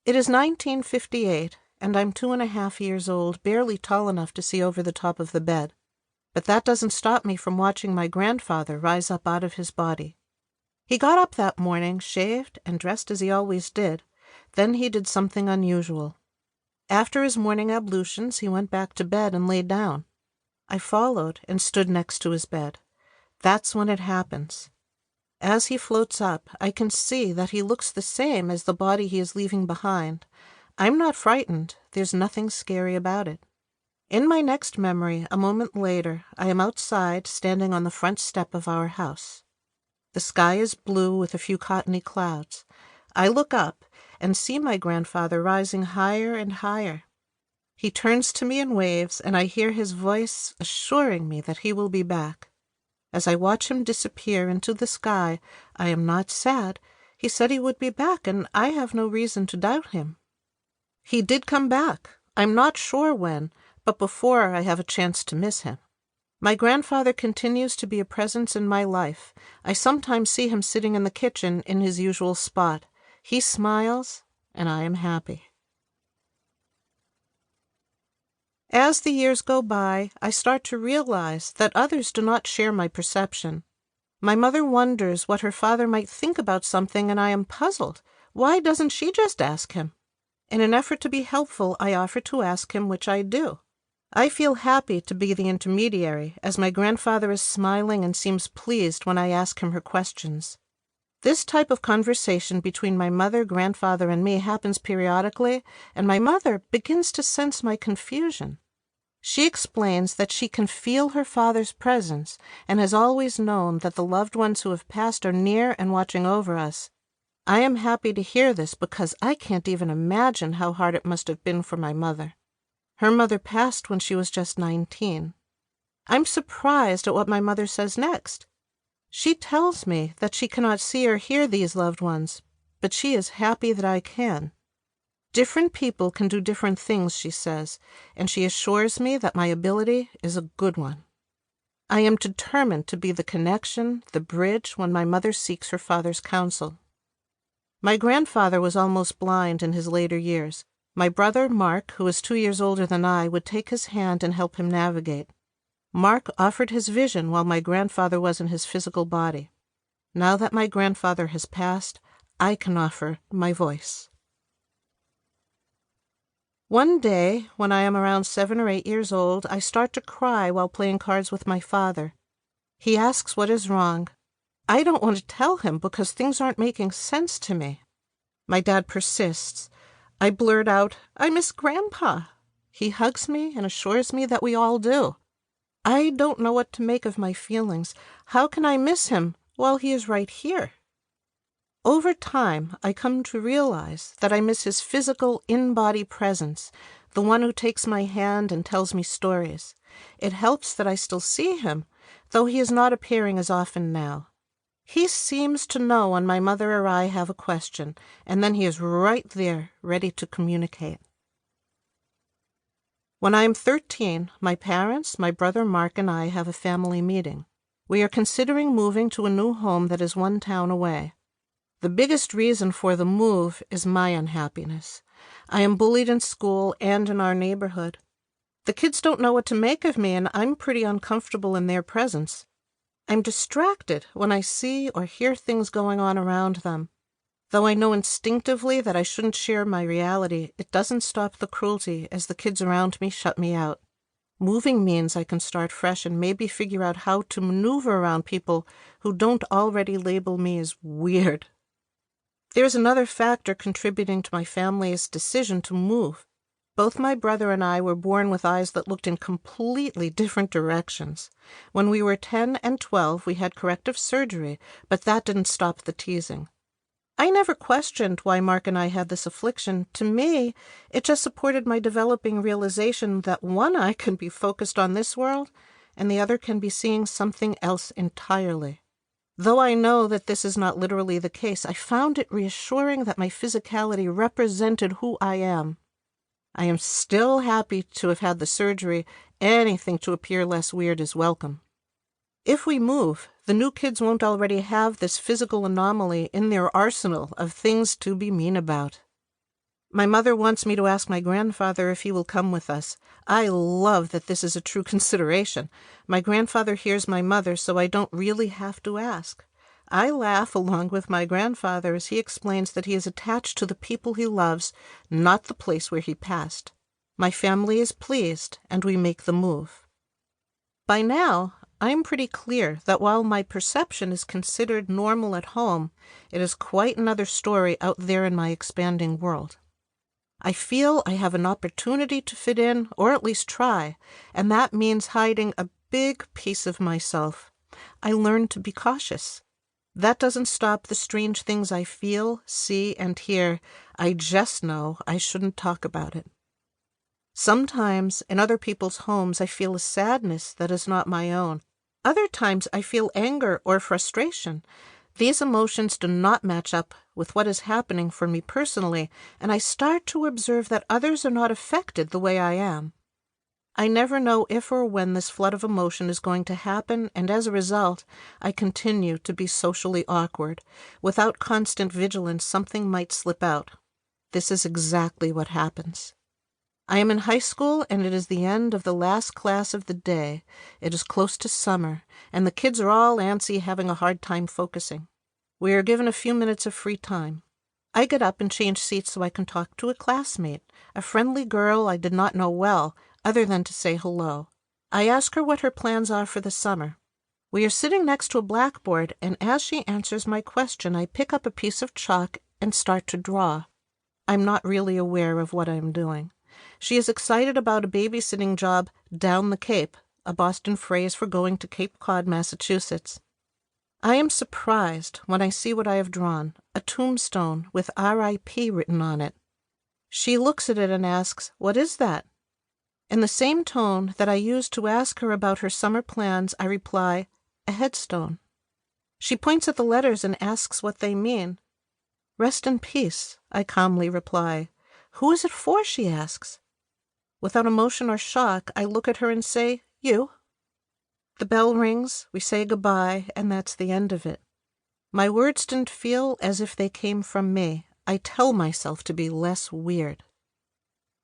It is 1958, and I'm 2.5 years old, barely tall enough to see over the top of the bed. But that doesn't stop me from watching my grandfather rise up out of his body. He got up that morning, shaved, and dressed as he always did. Then he did something unusual. After his morning ablutions, he went back to bed and lay down. I followed and stood next to his bed. That's when it happens. As he floats up, I can see that he looks the same as the body he is leaving behind. I'm not frightened. There's nothing scary about it. In my next memory, a moment later, I am outside, standing on the front step of our house. The sky is blue with a few cottony clouds. I look up and see my grandfather rising higher and higher. He turns to me and waves, and I hear his voice assuring me that he will be back. As I watch him disappear into the sky, I am not sad. He said he would be back, and I have no reason to doubt him. He did come back. I'm not sure when, but before I have a chance to miss him. My grandfather continues to be a presence in my life. I sometimes see him sitting in the kitchen in his usual spot. He smiles, and I am happy. As the years go by, I start to realize that others do not share my perception. My mother wonders what her father might think about something, and I am puzzled. Why doesn't she just ask him? In an effort to be helpful, I offer to ask him, which I do. I feel happy to be the intermediary, as my grandfather is smiling and seems pleased when I ask him her questions. This type of conversation between my mother, grandfather, and me happens periodically, and my mother begins to sense my confusion. She explains that she can feel her father's presence and has always known that the loved ones who have passed are near and watching over us. I am happy to hear this because I can't even imagine how hard it must have been for my mother. Her mother passed when she was just 19. I'm surprised at what my mother says next. She tells me that she cannot see or hear these loved ones, but she is happy that I can. Different people can do different things, she says, and she assures me that my ability is a good one. I am determined to be the connection, the bridge, when my mother seeks her father's counsel. My grandfather was almost blind in his later years. My brother, Mark, who is 2 years older than I, would take his hand and help him navigate. Mark offered his vision while my grandfather was in his physical body. Now that my grandfather has passed, I can offer my voice. One day, when I am around 7 or 8 years old, I start to cry while playing cards with my father. He asks what is wrong. I don't want to tell him because things aren't making sense to me. My dad persists. I blurt out, "I miss Grandpa." He hugs me and assures me that we all do. I don't know what to make of my feelings. How can I miss him while he is right here? Over time, I come to realize that I miss his physical, in-body presence, the one who takes my hand and tells me stories. It helps that I still see him, though he is not appearing as often now. He seems to know when my mother or I have a question, and then he is right there, ready to communicate. When I am 13, my parents, my brother Mark, and I have a family meeting. We are considering moving to a new home that is 1 town away. The biggest reason for the move is my unhappiness. I am bullied in school and in our neighborhood. The kids don't know what to make of me, and I'm pretty uncomfortable in their presence. I'm distracted when I see or hear things going on around them. Though I know instinctively that I shouldn't share my reality, it doesn't stop the cruelty as the kids around me shut me out. Moving means I can start fresh and maybe figure out how to maneuver around people who don't already label me as weird. There's another factor contributing to my family's decision to move. Both my brother and I were born with eyes that looked in completely different directions. When we were 10 and 12, we had corrective surgery, but that didn't stop the teasing. I never questioned why Mark and I had this affliction. To me, it just supported my developing realization that one eye can be focused on this world, and the other can be seeing something else entirely. Though I know that this is not literally the case, I found it reassuring that my physicality represented who I am. I am still happy to have had the surgery. Anything to appear less weird is welcome. If we move, the new kids won't already have this physical anomaly in their arsenal of things to be mean about. My mother wants me to ask my grandfather if he will come with us. I love that this is a true consideration. My grandfather hears my mother, so I don't really have to ask. I laugh along with my grandfather as he explains that he is attached to the people he loves, not the place where he passed. My family is pleased, and we make the move. By now, I am pretty clear that while my perception is considered normal at home, it is quite another story out there in my expanding world. I feel I have an opportunity to fit in, or at least try, and that means hiding a big piece of myself. I learn to be cautious. That doesn't stop the strange things I feel, see, and hear. I just know I shouldn't talk about it. Sometimes, in other people's homes, I feel a sadness that is not my own. Other times, I feel anger or frustration. These emotions do not match up with what is happening for me personally, and I start to observe that others are not affected the way I am. I never know if or when this flood of emotion is going to happen, and as a result, I continue to be socially awkward. Without constant vigilance, something might slip out. This is exactly what happens. I am in high school, and it is the end of the last class of the day. It is close to summer, and the kids are all antsy, having a hard time focusing. We are given a few minutes of free time. I get up and change seats so I can talk to a classmate, a friendly girl I did not know well, other than to say hello. I ask her what her plans are for the summer. We are sitting next to a blackboard, and as she answers my question, I pick up a piece of chalk and start to draw. I'm not really aware of what I'm doing. She is excited about a babysitting job down the Cape, a Boston phrase for going to Cape Cod, Massachusetts. I am surprised when I see what I have drawn, a tombstone with R.I.P. written on it. She looks at it and asks, "What is that?" In the same tone that I used to ask her about her summer plans, I reply, "A headstone." She points at the letters and asks what they mean. "Rest in peace," I calmly reply. "Who is it for?" she asks. Without emotion or shock, I look at her and say, "You." The bell rings, we say goodbye, and that's the end of it. My words didn't feel as if they came from me. I tell myself to be less weird.